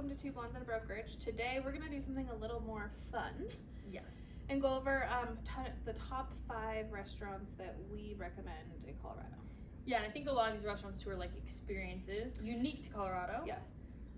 welcome to Two Blondes and a Brokerage. Today we're going to do something a little more fun. Yes. And go over the top 5 restaurants that we recommend in Colorado. Yeah, and I think a lot of these restaurants too are like experiences unique to Colorado. Yes.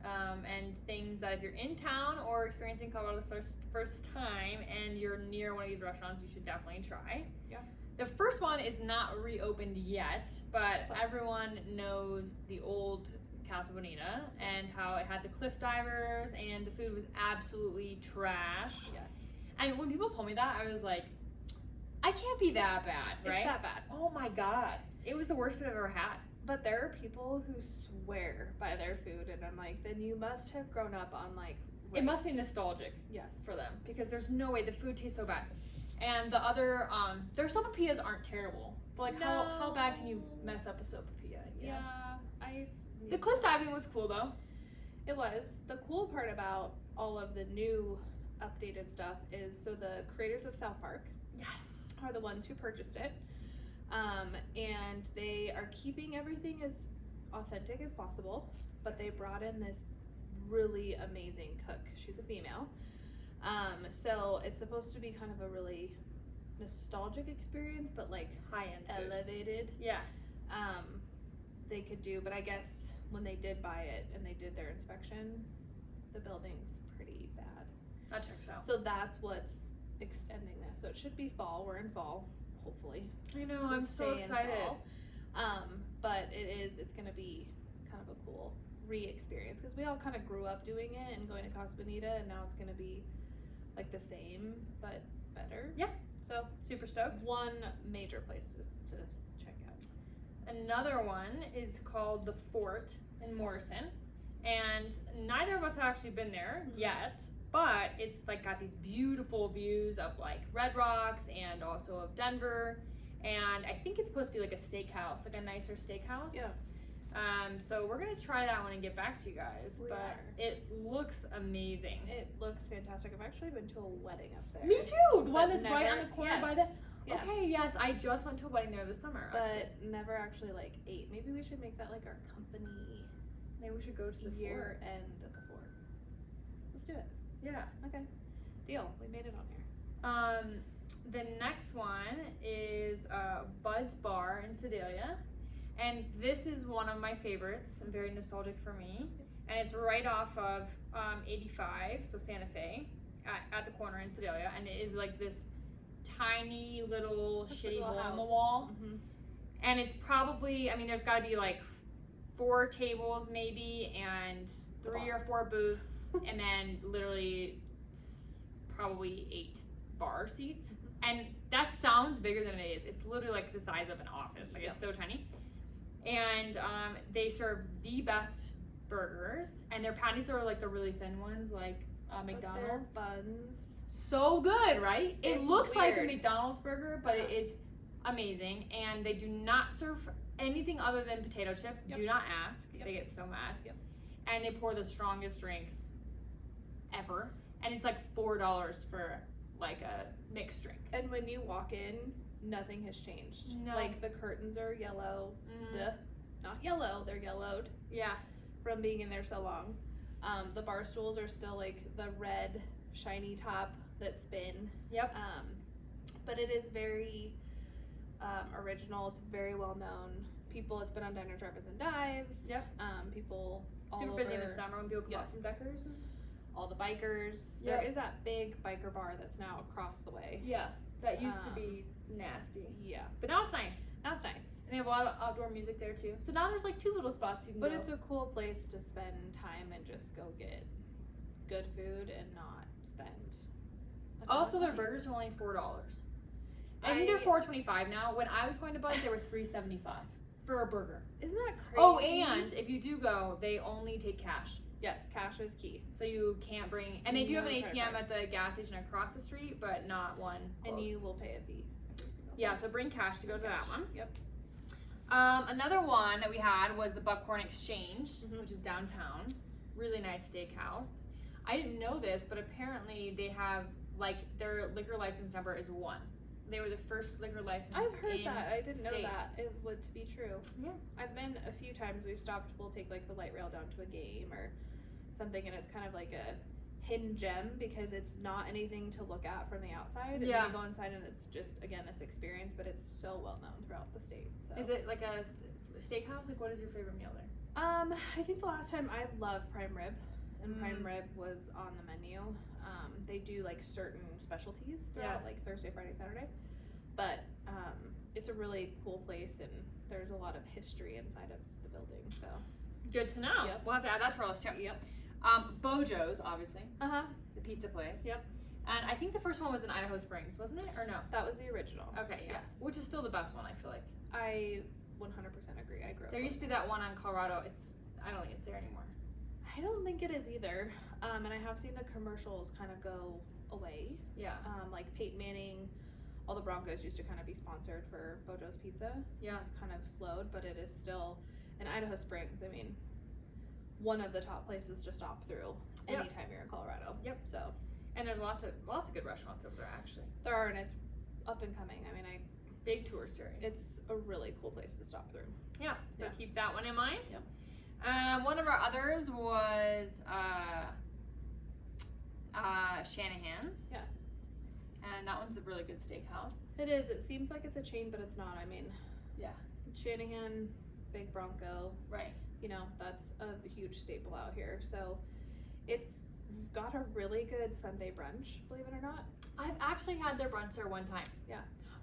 And things that if you're in town or experiencing Colorado the first time and you're near one of these restaurants, you should definitely try. Yeah. The first one is not reopened yet, but Close. everyone knows the old Casa Bonita and how it had the cliff divers and the food was absolutely trash. Yes. And when people told me that, I was like, I can't be that bad, right? It's that bad. Oh my God. It was the worst food I've ever had. But there are people who swear by their food, and I'm like, then you must have grown up on like rice. It must be nostalgic for them because there's no way the food tastes so bad. And the other, their sopapillas aren't terrible, but like how bad can you mess up a sopapilla? Yeah, The cliff diving was cool though. It was. The cool part about all of the new updated stuff is, so the creators of South Park are the ones who purchased it. And they are keeping everything as authentic as possible, but they brought in this really amazing cook. She's a female. So it's supposed to be kind of a really nostalgic experience, but like high-end elevated. Food. Yeah. They could do, but I guess when they did buy it and they did their inspection, the building's pretty bad. That checks out. So that's what's extending this. So it should be fall. We're in fall, hopefully. I know, I'm so excited. But it's gonna be kind of a cool re-experience because we all kind of grew up doing it and going to Casa Bonita, and now it's gonna be like the same but better. Yeah. So Super stoked. one major place to check out. Another one is called the Fort in Morrison, and neither of us have actually been there yet, but it's like got these beautiful views of like Red Rocks and also of Denver, and I think it's supposed to be like a steakhouse, like a nicer steakhouse. Yeah. So we're gonna try that one and get back to you guys, but it looks amazing. It looks fantastic. I've actually been to a wedding up there. Me too. The one But that's right on the corner by the. Yes. Okay, yes, I just went to a wedding there this summer. But never actually like ate. Maybe we should make that like our company. Maybe we should go to the year end at the Fort. Let's do it. Yeah. Okay. Deal. We made it on here. The next one is Bud's Bar in Sedalia, and this is one of my favorites and very nostalgic for me. And it's right off of 85, so Santa Fe, at the corner in Sedalia, and it is like this tiny little shitty hole in the wall. Mm-hmm. And it's probably, I mean, there's got to be like 4 tables maybe, and 3 or 4 booths, and then literally probably 8 bar seats. And that sounds bigger than it is. It's literally like the size of an office. Like it's so tiny. And they serve the best burgers, and their patties are like the really thin ones, like McDonald's. Their buns. So good, right? It It's looks like a weird. McDonald's burger, but it is amazing. And they do not serve anything other than potato chips. Do not ask. They get so mad. And they pour the strongest drinks ever. And it's like $4 for like a mixed drink. And when you walk in, nothing has changed. No. Like the curtains are yellow. Not yellow, they're yellowed. Yeah. From being in there so long. The bar stools are still like the red shiny top that spin. Yep. But it is very original. It's very well known. It's been on Diner Drivers and Dives. Yep. People all super over, busy in the summer when people come up from Deckers. All the bikers. Yep. There is that big biker bar that's now across the way. Yeah. That used to be nasty. Yeah. But now it's nice. Now it's nice. And they have a lot of outdoor music there too. So now there's like 2 little spots you can go. But it's a cool place to spend time and just go get good food and not spend a ton Also, of their money. burgers are only $4. I think they're $4.25 now. When I was going to Bud's, they were $3.75 for a burger. Isn't that crazy? Oh, and if you do go, they only take cash. Yes, cash is key. So you can't bring, and they do have an No ATM credit at the gas station across the street, but not one close. And you will pay a fee. Yeah, so bring cash to go to that one. Yep. Another one that we had was the Buckhorn Exchange, Mhm. which is downtown. Really nice steakhouse. I didn't know this, but apparently they have, like, their liquor license number is 1. They were the first liquor license I've heard in that. I didn't know state. that. It would to be true. Yeah. I've been a few times. We've stopped. We'll take like the light rail down to a game or something, and it's kind of like a hidden gem because it's not anything to look at from the outside. And Yeah. then you go inside and it's just, again, this experience, but it's so well known throughout the state. So. Is it like a steakhouse? Like, what is your favorite meal there? I think the last time I love prime rib, and prime rib was on the menu. They do like certain specialties throughout, like Thursday, Friday, Saturday, but it's a really cool place, and there's a lot of history inside of the building. So good to know. Yep. We'll have to add that to our list too. Yep. Bojo's, obviously. The pizza place. Yep. And I think the first one was in Idaho Springs, wasn't it? Or no? That was the original. Okay, yeah. Yes. Which is still the best one, I feel like. I 100% agree. I grew up. There used to be that one on Colorado. I don't think it's there anymore. I don't think it is either. And I have seen the commercials kind of go away. Yeah. Like Peyton Manning, all the Broncos used to kind of be sponsored for Bojo's Pizza. Yeah. It's kind of slowed, but it is still in Idaho Springs. I mean, one of the top places to stop through anytime you're in Colorado. Yep. So. And there's lots of good restaurants over there, actually. There are, and it's up and coming. I mean, big tourist area. It's a really cool place to stop through. Yeah. So keep that one in mind. Yep. One of our others was Shanahan's. Yes. And that one's a really good steakhouse. It is. It seems like it's a chain, but it's not. I mean, yeah. Shanahan, Big Bronco. Right. You know, that's a huge staple out here. So it's got a really good Sunday brunch, believe it or not. I've actually had their brunch there one time. Yeah.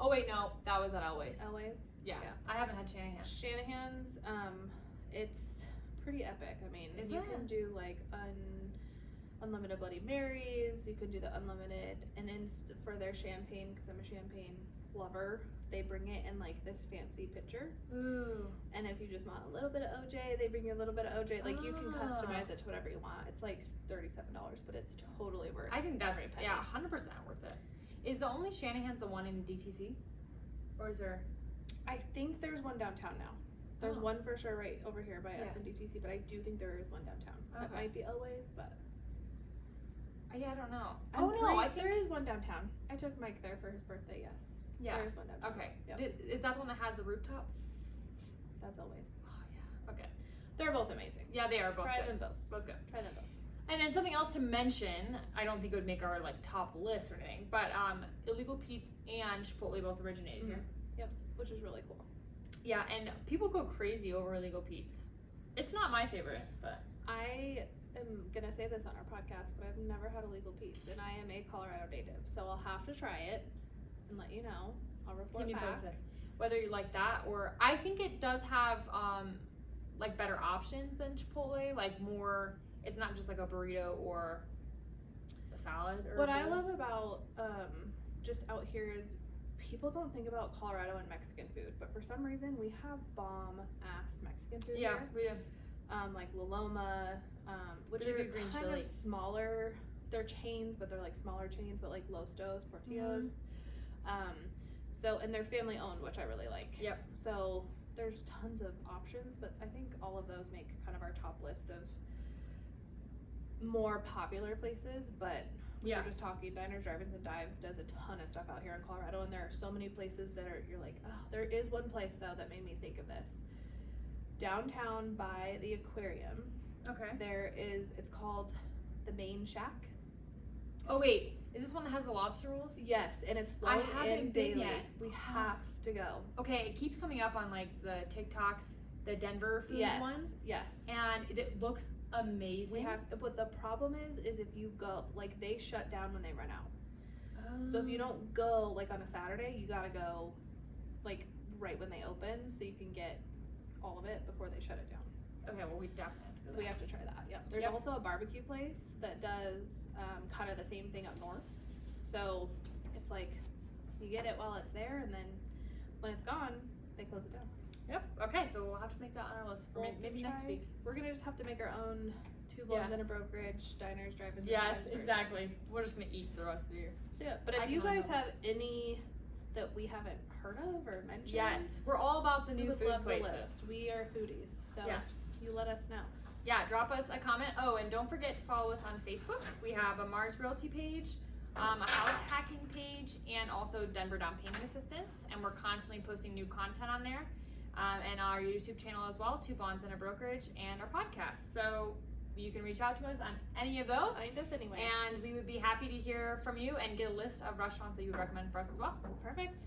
Oh wait, no, that was at Elway's. Elway's? Yeah. I haven't had Shanahan's. Shanahan's, it's pretty epic. I mean, Is you it? can do like unlimited Bloody Marys. You can do the unlimited, and then for their champagne, because I'm a champagne lover, they bring it in like this fancy pitcher. Ooh. And if you just want a little bit of OJ, they bring you a little bit of OJ. Like you can customize it to whatever you want. It's like $37, but it's totally worth it. I think that's 100% worth it. Is the only Shanahan's the one in DTC, or is there? I think there's one downtown now. There's one for sure right over here by us in DTC, but I do think there is one downtown. It might be Elway's, but Yeah, I don't know. I think there is one downtown. I took Mike there for his birthday. Yes. Yeah. There's one downtown. Okay. Yep. Is that the one that has the rooftop? That's Elway's. Oh yeah. Okay. They're both amazing. Yeah, they are both. Try good. them both. Both good. Try them both. And then something else to mention, I don't think it would make our like top list or anything, but Illegal Pete's and Chipotle both originated here. Yep, which is really cool. Yeah, and people go crazy over Illegal Pete's. It's not my favorite, but I am gonna say this on our podcast, but I've never had Illegal Pete's, and I am a Colorado native, so I'll have to try it and let you know. I'll report back. posted. Whether you like that, or I think it does have like better options than Chipotle, like more. It's not just like a burrito or a salad. Or What I love about just out here is people don't think about Colorado and Mexican food, but for some reason we have bomb ass Mexican food Yeah, here. we do. Like La Loma, which Really are good green kind chili. of smaller. They're chains, but they're like smaller chains, but like Lostos, Portillos. So and they're family owned, which I really like. Yep. So there's tons of options, but I think all of those make kind of our top list of more popular places. But we were just talking, Diners, Drive-Ins, and Dives does a ton of stuff out here in Colorado, and there are so many places that are, you're like, oh, there is one place though that made me think of this. Downtown by the aquarium, Okay. there is, it's called the Main Shack. Oh wait, is this one that has the lobster rolls? Yes, and it's flown haven't in been daily. yet. We have to go. Okay, it keeps coming up on like the TikToks, the Denver food one, Yes. and it looks amazing. We have, but the problem is if you go, like they shut down when they run out. So if you don't go like on a Saturday, you gotta go like right when they open so you can get all of it before they shut it down. Okay, well we definitely have to do So that. we have to try that. Yeah. There's also a barbecue place that does kind of the same thing up north. So it's like you get it while it's there, and then when it's gone, they close it down. Yep. Okay, so we'll have to make that on our list for maybe next week. We're gonna just have to make our own two blondes and a brokerage, diners, drive-ins. Yes, exactly. We're just gonna eat for the rest of the year. So yeah, but if you guys have any that we haven't heard of or mentioned, yes, we're all about the we new would food love places. the list. We are foodies, so you let us know. Yeah, drop us a comment. Oh, and don't forget to follow us on Facebook. We have a Mars Realty page, a house hacking page, and also Denver Down Payment Assistance. And we're constantly posting new content on there. And our YouTube channel as well, Two Blondes and a Brokerage, and our podcast. So you can reach out to us on any of those. Find us anyway. And we would be happy to hear from you and get a list of restaurants that you would recommend for us as well. Perfect.